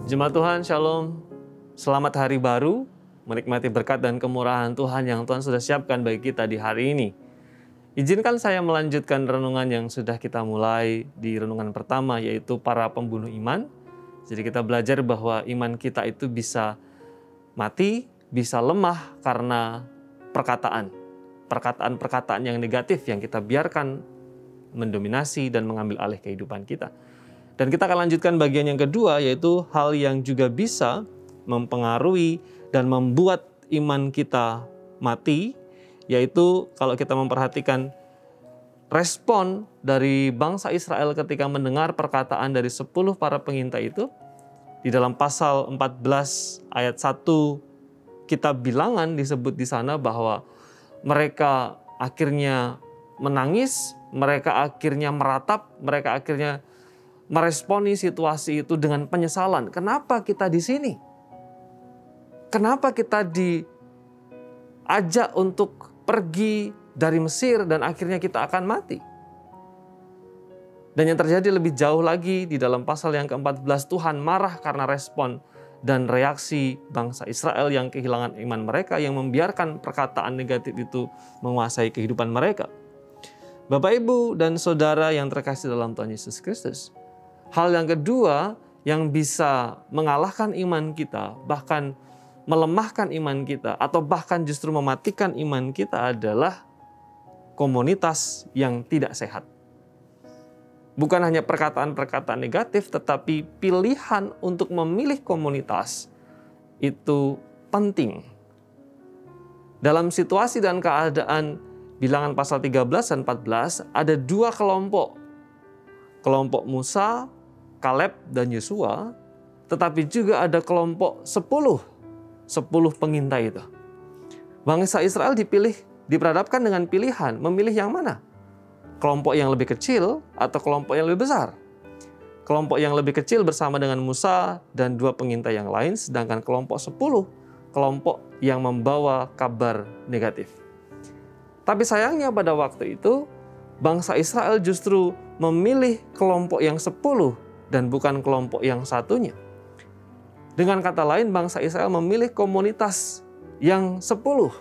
Jemaat Tuhan, Shalom. Selamat hari baru, menikmati berkat dan kemurahan Tuhan yang Tuhan sudah siapkan bagi kita di hari ini. Izinkan saya melanjutkan renungan yang sudah kita mulai di renungan pertama, yaitu para pembunuh iman. Jadi kita belajar bahwa iman kita itu bisa mati, bisa lemah karena perkataan. Perkataan-perkataan yang negatif yang kita biarkan mendominasi dan mengambil alih kehidupan kita. Dan kita akan lanjutkan bagian yang kedua, yaitu hal yang juga bisa mempengaruhi dan membuat iman kita mati, yaitu kalau kita memperhatikan respon dari bangsa Israel ketika mendengar perkataan dari 10 para pengintai itu. Di dalam pasal 14 ayat 1 kitab Bilangan disebut di sana bahwa mereka akhirnya menangis, mereka akhirnya meratap, mereka akhirnya meresponi situasi itu dengan penyesalan. Kenapa kita di sini? Kenapa kita diajak untuk pergi dari Mesir dan akhirnya kita akan mati? Dan yang terjadi lebih jauh lagi di dalam pasal yang ke-14, Tuhan marah karena respon dan reaksi bangsa Israel yang kehilangan iman mereka, yang membiarkan perkataan negatif itu menguasai kehidupan mereka. Bapak, Ibu, dan Saudara yang terkasih dalam Tuhan Yesus Kristus, hal yang kedua yang bisa mengalahkan iman kita, bahkan melemahkan iman kita, atau bahkan justru mematikan iman kita adalah komunitas yang tidak sehat. Bukan hanya perkataan-perkataan negatif, tetapi pilihan untuk memilih komunitas itu penting. Dalam situasi dan keadaan Bilangan pasal 13 dan 14, ada dua kelompok. Kelompok Musa, Kaleb, dan Yosua, tetapi juga ada kelompok 10 pengintai itu. Bangsa Israel diperhadapkan dengan pilihan, memilih yang mana? Kelompok yang lebih kecil atau kelompok yang lebih besar? Kelompok yang lebih kecil bersama dengan Musa dan 2 pengintai yang lain, sedangkan kelompok 10, kelompok yang membawa kabar negatif. Tapi sayangnya pada waktu itu, bangsa Israel justru memilih kelompok yang 10 dan bukan kelompok yang satunya. Dengan kata lain, bangsa Israel memilih komunitas yang 10,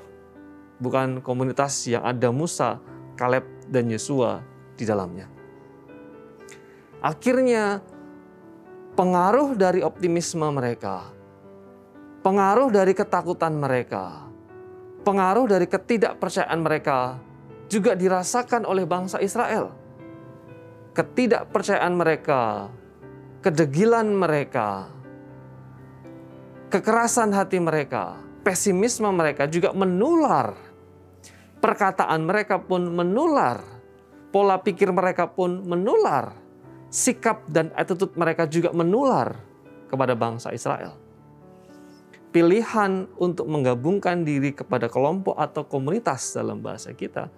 bukan komunitas yang ada Musa, Kaleb, dan Yosua di dalamnya. Akhirnya, pengaruh dari optimisme mereka, pengaruh dari ketakutan mereka, pengaruh dari ketidakpercayaan mereka juga dirasakan oleh bangsa Israel. Ketidakpercayaan mereka, kedegilan mereka, kekerasan hati mereka, pesimisme mereka juga menular. Perkataan mereka pun menular. Pola pikir mereka pun menular. Sikap dan attitude mereka juga menular kepada bangsa Israel. Pilihan untuk menggabungkan diri kepada kelompok atau komunitas dalam bahasa kita,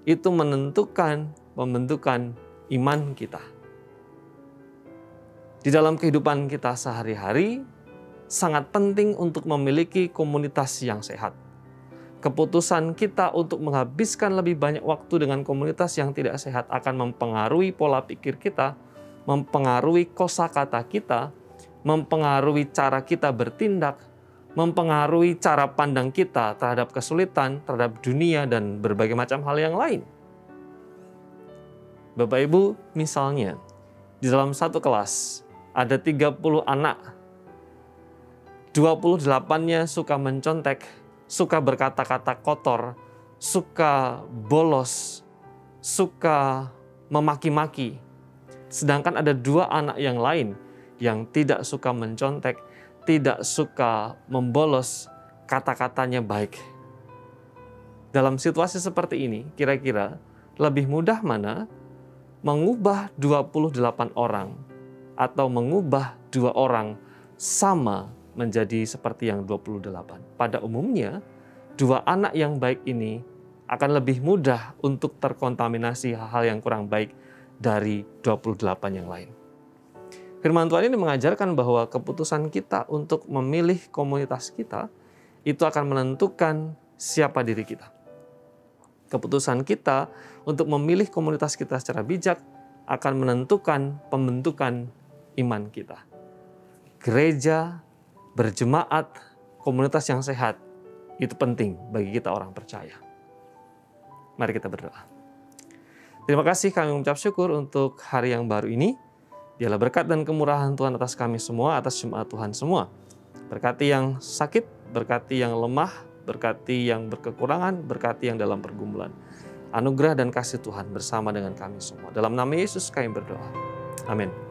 itu menentukan pembentukan iman kita. Di dalam kehidupan kita sehari-hari, sangat penting untuk memiliki komunitas yang sehat. Keputusan kita untuk menghabiskan lebih banyak waktu dengan komunitas yang tidak sehat akan mempengaruhi pola pikir kita, mempengaruhi kosakata kita, mempengaruhi cara kita bertindak, mempengaruhi cara pandang kita terhadap kesulitan, terhadap dunia, dan berbagai macam hal yang lain. Bapak Ibu, misalnya, di dalam satu kelas ada 30 anak, 28-nya suka mencontek, suka berkata-kata kotor, suka bolos, suka memaki-maki. Sedangkan ada 2 anak yang lain yang tidak suka mencontek, tidak suka membolos, kata-katanya baik. Dalam situasi seperti ini, kira-kira lebih mudah mana mengubah 28 orang atau mengubah 2 orang sama menjadi seperti yang 28? Pada umumnya, 2 anak yang baik ini akan lebih mudah untuk terkontaminasi hal-hal yang kurang baik dari 28 yang lain. Firman Tuhan ini mengajarkan bahwa keputusan kita untuk memilih komunitas kita itu akan menentukan siapa diri kita. Keputusan kita untuk memilih komunitas kita secara bijak akan menentukan pembentukan iman kita. gereja, berjemaat, komunitas yang sehat, itu penting bagi kita orang percaya. Mari kita berdoa. Terima kasih, kami mengucap syukur untuk hari yang baru ini. Biarlah berkat dan kemurahan Tuhan atas kami semua, atas jemaat Tuhan semua. Berkati yang sakit, berkati yang lemah, berkati yang berkekurangan, berkati yang dalam pergumulan. Anugerah dan kasih Tuhan bersama dengan kami semua. Dalam nama Yesus kami berdoa. Amin.